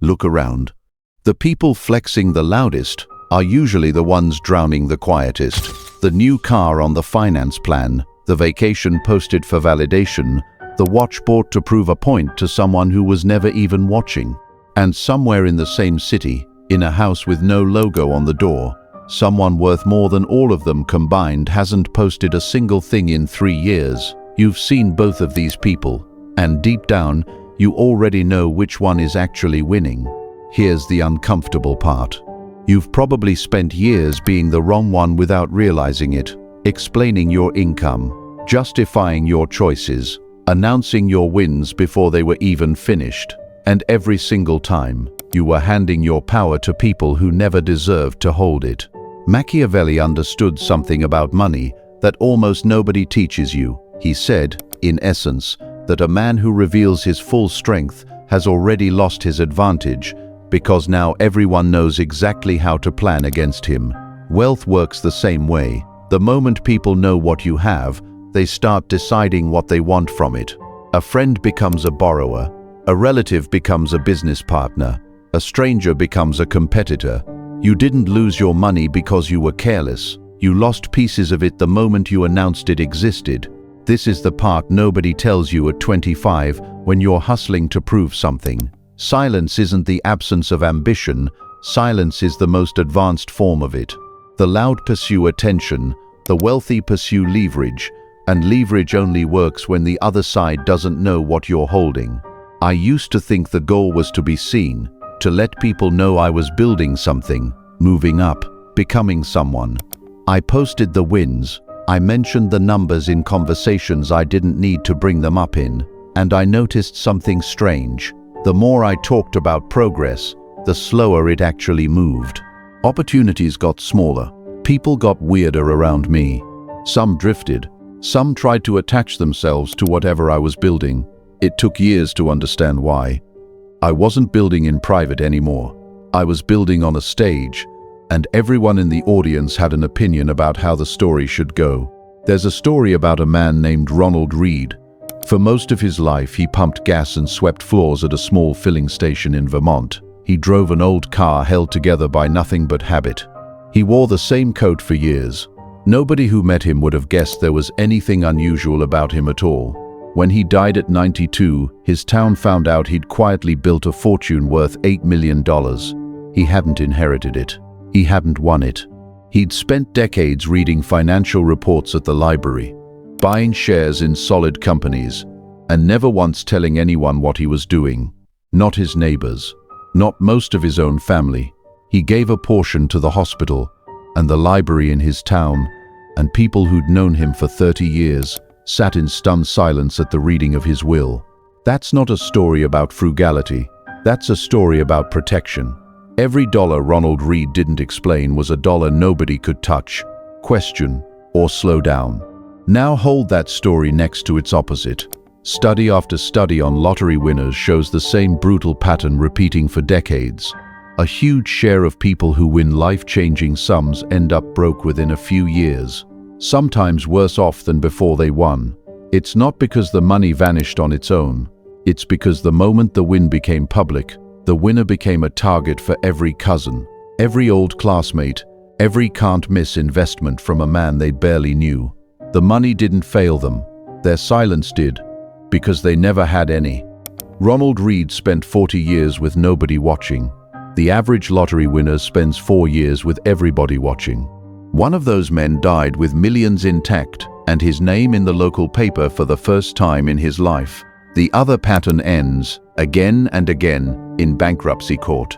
Look around. The people flexing the loudest are usually the ones drowning the quietest. The new car on the finance plan, the vacation posted for validation, the watch bought to prove a point to someone who was never even watching. And somewhere in the same city, in a house with no logo on the door, someone worth more than all of them combined hasn't posted a single thing in 3 years. You've seen both of these people, and deep down, you already know which one is actually winning. Here's the uncomfortable part. You've probably spent years being the wrong one without realizing it, explaining your income, justifying your choices, announcing your wins before they were even finished. And every single time, you were handing your power to people who never deserved to hold it. Machiavelli understood something about money that almost nobody teaches you. He said, in essence, that a man who reveals his full strength has already lost his advantage because now everyone knows exactly how to plan against him. Wealth works the same way. The moment people know what you have, they start deciding what they want from it. A friend becomes a borrower. A relative becomes a business partner. A stranger becomes a competitor. You didn't lose your money because you were careless. You lost pieces of it the moment you announced it existed. This is the part nobody tells you at 25 when you're hustling to prove something. Silence isn't the absence of ambition. Silence is the most advanced form of it. The loud pursue attention. The wealthy pursue leverage. And leverage only works when the other side doesn't know what you're holding. I used to think the goal was to be seen, to let people know I was building something, moving up, becoming someone. I posted the wins. I mentioned the numbers in conversations I didn't need to bring them up in. And I noticed something strange. The more I talked about progress, the slower it actually moved. Opportunities got smaller. People got weirder around me. Some drifted. Some tried to attach themselves to whatever I was building. It took years to understand why. I wasn't building in private anymore. I was building on a stage, and everyone in the audience had an opinion about how the story should go. There's a story about a man named Ronald Read. For most of his life, he pumped gas and swept floors at a small filling station in Vermont. He drove an old car held together by nothing but habit. He wore the same coat for years. Nobody who met him would have guessed there was anything unusual about him at all. When he died at 92, his town found out he'd quietly built a fortune worth $8 million. He hadn't inherited it. He hadn't won it. He'd spent decades reading financial reports at the library, buying shares in solid companies, and never once telling anyone what he was doing. Not his neighbors, not most of his own family. He gave a portion to the hospital and the library in his town, and people who'd known him for 30 years sat in stunned silence at the reading of his will. That's not a story about frugality. That's a story about protection. Every dollar Ronald Read didn't explain was a dollar nobody could touch, question, or slow down. Now hold that story next to its opposite. Study after study on lottery winners shows the same brutal pattern repeating for decades. A huge share of people who win life-changing sums end up broke within a few years, sometimes worse off than before they won. It's not because the money vanished on its own. It's because the moment the win became public, the winner became a target for every cousin, every old classmate, every can't-miss investment from a man they barely knew. The money didn't fail them. Their silence did, because they never had any. Ronald Read spent 40 years with nobody watching. The average lottery winner spends 4 years with everybody watching. One of those men died with millions intact and his name in the local paper for the first time in his life. The other pattern ends, again and again, in bankruptcy court.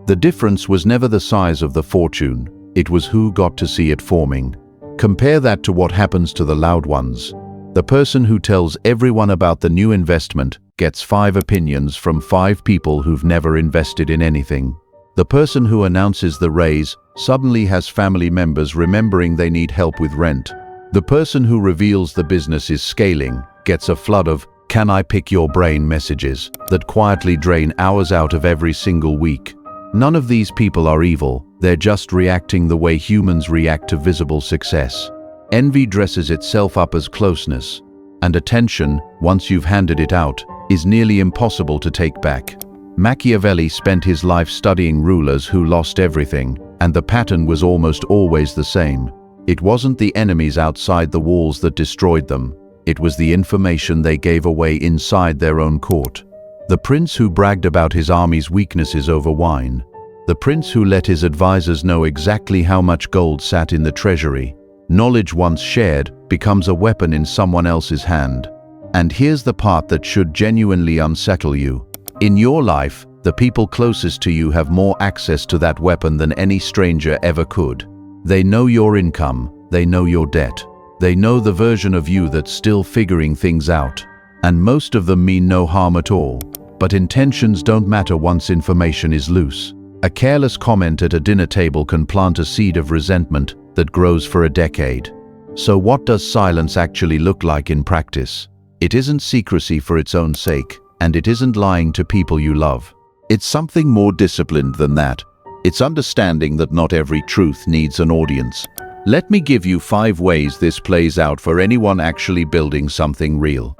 The difference was never the size of the fortune, it was who got to see it forming. Compare that to what happens to the loud ones. The person who tells everyone about the new investment gets 5 opinions from 5 people who've never invested in anything. The person who announces the raise suddenly has family members remembering they need help with rent. The person who reveals the business is scaling gets a flood of "Can I pick your brain" messages that quietly drain hours out of every single week. None of these people are evil, they're just reacting the way humans react to visible success. Envy dresses itself up as closeness, and attention, once you've handed it out, is nearly impossible to take back. Machiavelli spent his life studying rulers who lost everything, and the pattern was almost always the same. It wasn't the enemies outside the walls that destroyed them. It was the information they gave away inside their own court. The prince who bragged about his army's weaknesses over wine. The prince who let his advisors know exactly how much gold sat in the treasury. Knowledge once shared becomes a weapon in someone else's hand. And here's the part that should genuinely unsettle you. In your life, the people closest to you have more access to that weapon than any stranger ever could. They know your income, they know your debt. They know the version of you that's still figuring things out. And most of them mean no harm at all. But intentions don't matter once information is loose. A careless comment at a dinner table can plant a seed of resentment that grows for a decade. So what does silence actually look like in practice? It isn't secrecy for its own sake, and it isn't lying to people you love. It's something more disciplined than that. It's understanding that not every truth needs an audience. Let me give you 5 ways this plays out for anyone actually building something real.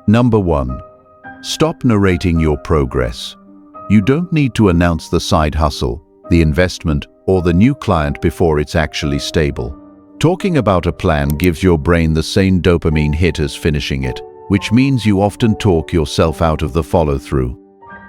Number 1. Stop narrating your progress. You don't need to announce the side hustle, the investment, or the new client before it's actually stable. Talking about a plan gives your brain the same dopamine hit as finishing it, which means you often talk yourself out of the follow-through.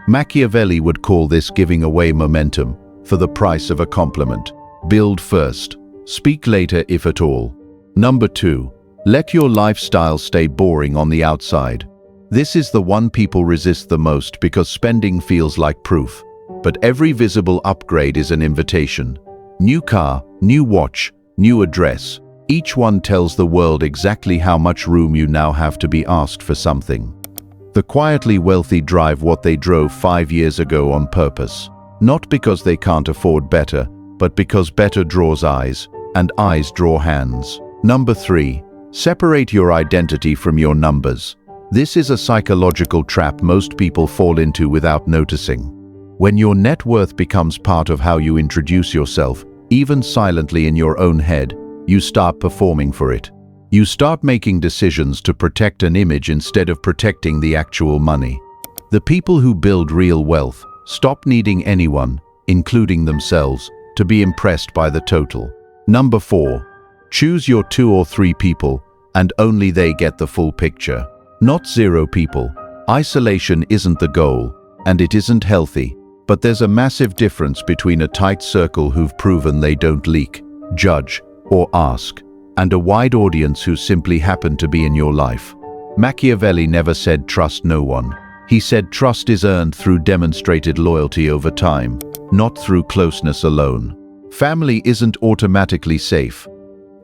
Machiavelli would call this giving away momentum for the price of a compliment. Build first. Speak later if at all. Number 2. Let your lifestyle stay boring on the outside. This is the one people resist the most because spending feels like proof. But every visible upgrade is an invitation. New car, new watch, new address. Each one tells the world exactly how much room you now have to be asked for something. The quietly wealthy drive what they drove 5 years ago on purpose. Not because they can't afford better, but because better draws eyes, and eyes draw hands. Number 3. Separate your identity from your numbers. This is a psychological trap most people fall into without noticing. When your net worth becomes part of how you introduce yourself, even silently in your own head, you start performing for it. You start making decisions to protect an image instead of protecting the actual money. The people who build real wealth stop needing anyone, including themselves, to be impressed by the total. Number 4. Choose your 2 or 3 people, and only they get the full picture. Not 0 people. Isolation isn't the goal, and it isn't healthy. But there's a massive difference between a tight circle who've proven they don't leak, judge, or ask, and a wide audience who simply happen to be in your life. Machiavelli never said trust no one. He said trust is earned through demonstrated loyalty over time, not through closeness alone. Family isn't automatically safe.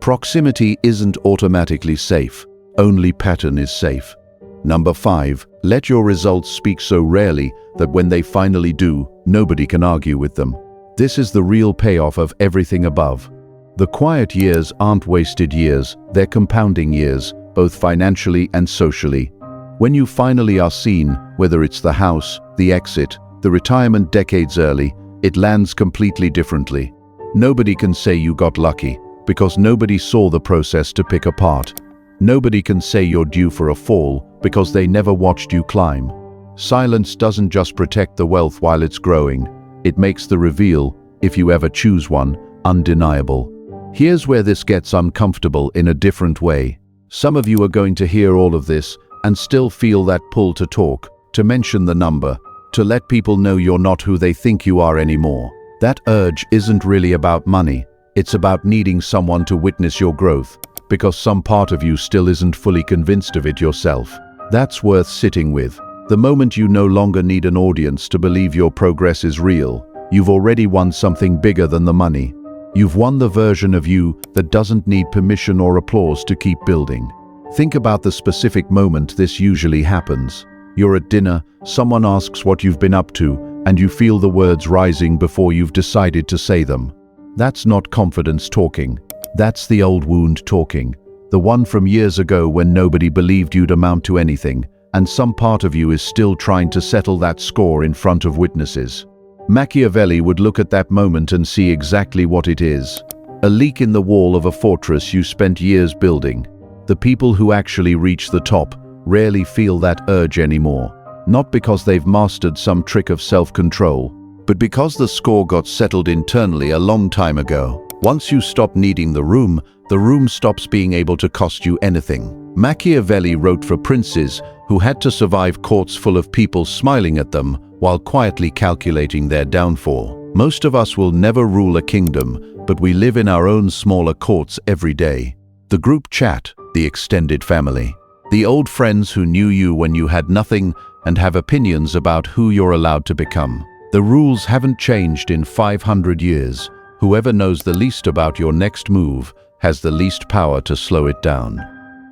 Proximity isn't automatically safe. Only pattern is safe. Number 5. Let your results speak so rarely that when they finally do, nobody can argue with them. This is the real payoff of everything above. The quiet years aren't wasted years, they're compounding years, both financially and socially. When you finally are seen, whether it's the house, the exit, the retirement decades early, it lands completely differently. Nobody can say you got lucky, because nobody saw the process to pick apart. Nobody can say you're due for a fall, because they never watched you climb. Silence doesn't just protect the wealth while it's growing, it makes the reveal, if you ever choose one, undeniable. Here's where this gets uncomfortable in a different way. Some of you are going to hear all of this and still feel that pull to talk, to mention the number, to let people know you're not who they think you are anymore. That urge isn't really about money. It's about needing someone to witness your growth, because some part of you still isn't fully convinced of it yourself. That's worth sitting with. The moment you no longer need an audience to believe your progress is real, you've already won something bigger than the money. You've won the version of you that doesn't need permission or applause to keep building. Think about the specific moment this usually happens. You're at dinner, someone asks what you've been up to, and you feel the words rising before you've decided to say them. That's not confidence talking. That's the old wound talking. The one from years ago when nobody believed you'd amount to anything, and some part of you is still trying to settle that score in front of witnesses. Machiavelli would look at that moment and see exactly what it is. A leak in the wall of a fortress you spent years building. The people who actually reach the top rarely feel that urge anymore. not because they've mastered some trick of self-control, but because the score got settled internally a long time ago. Once you stop needing the room stops being able to cost you anything. Machiavelli wrote for princes who had to survive courts full of people smiling at them while quietly calculating their downfall. Most of us will never rule a kingdom, but we live in our own smaller courts every day. The group chat, the extended family, the old friends who knew you when you had nothing and have opinions about who you're allowed to become. The rules haven't changed in 500 years. Whoever knows the least about your next move has the least power to slow it down.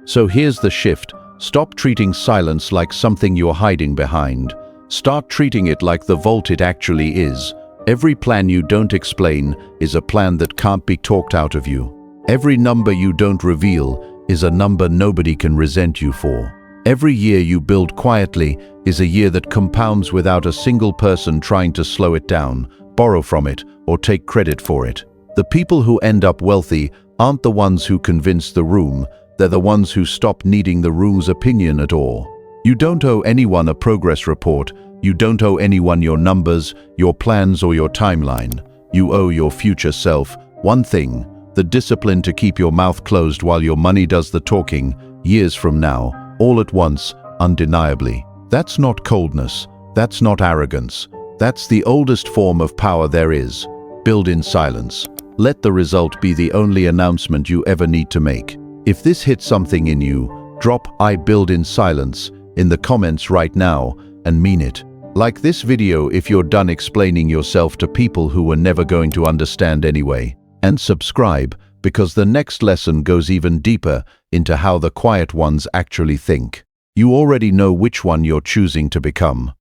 So here's the shift. Stop treating silence like something you're hiding behind. Start treating it like the vault it actually is. Every plan you don't explain is a plan that can't be talked out of you. Every number you don't reveal is a number nobody can resent you for. Every year you build quietly is a year that compounds without a single person trying to slow it down, borrow from it, or take credit for it. The people who end up wealthy aren't the ones who convince the room, they're the ones who stop needing the room's opinion at all. You don't owe anyone a progress report. You don't owe anyone your numbers, your plans, or your timeline. You owe your future self one thing: the discipline to keep your mouth closed while your money does the talking, years from now, all at once, undeniably. That's not coldness. That's not arrogance. That's the oldest form of power there is. Build in silence. Let the result be the only announcement you ever need to make. If this hits something in you, drop "I build in silence" in the comments right now and mean it. Like this video if you're done explaining yourself to people who were never going to understand anyway. And subscribe, because the next lesson goes even deeper into how the quiet ones actually think. You already know which one you're choosing to become.